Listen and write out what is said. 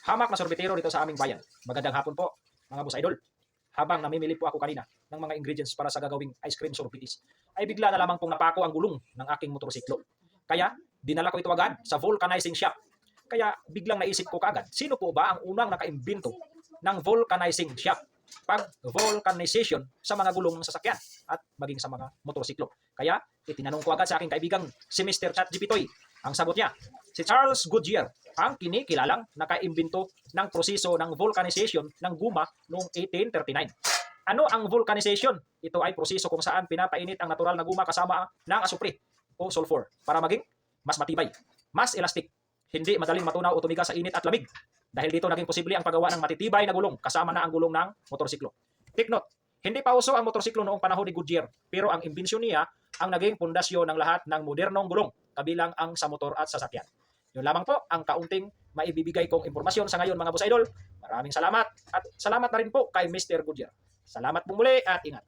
Hamak na sorbetero dito sa aming bayan. Magandang hapon po, mga boss idol. Habang namimili po ako kanina ng mga ingredients para sa gagawing ice cream sorbitis, ay bigla na lamang pong napako ang gulong ng aking motorsiklo. Kaya, dinala ko ito agad sa vulcanizing shop. Kaya, biglang naisip ko kaagad, sino po ba ang unang nakaimbento ng vulcanizing shop? Pag-vulcanization sa mga gulong ng sasakyan at maging sa mga motorsiklo. Kaya, itinanong ko agad sa aking kaibigang si Mr. ChatGPT. Ang sagot niya, si Charles Goodyear, ang kinikilalang nakaimbento ng proseso ng vulcanization ng guma noong 1839. Ano ang vulcanization? Ito ay proseso kung saan pinapainit ang natural na guma kasama ng asupre o sulfur para maging mas matibay, mas elastic, hindi madaling matunaw o tumigas sa init at lamig. Dahil dito naging posible ang paggawa ng matitibay na gulong kasama na ang gulong ng motorsiklo. Take note, hindi pa uso ang motorsiklo noong panahon ni Goodyear, pero ang imbensyon niya ang naging pundasyon ng lahat ng modernong gulong, kabilang ang sa motor at sasakyan. Yun lamang po ang kaunting maibibigay kong impormasyon sa ngayon mga boss idol. Maraming salamat at salamat na rin po kay Mr. Goodyear. Salamat po muli at ingat.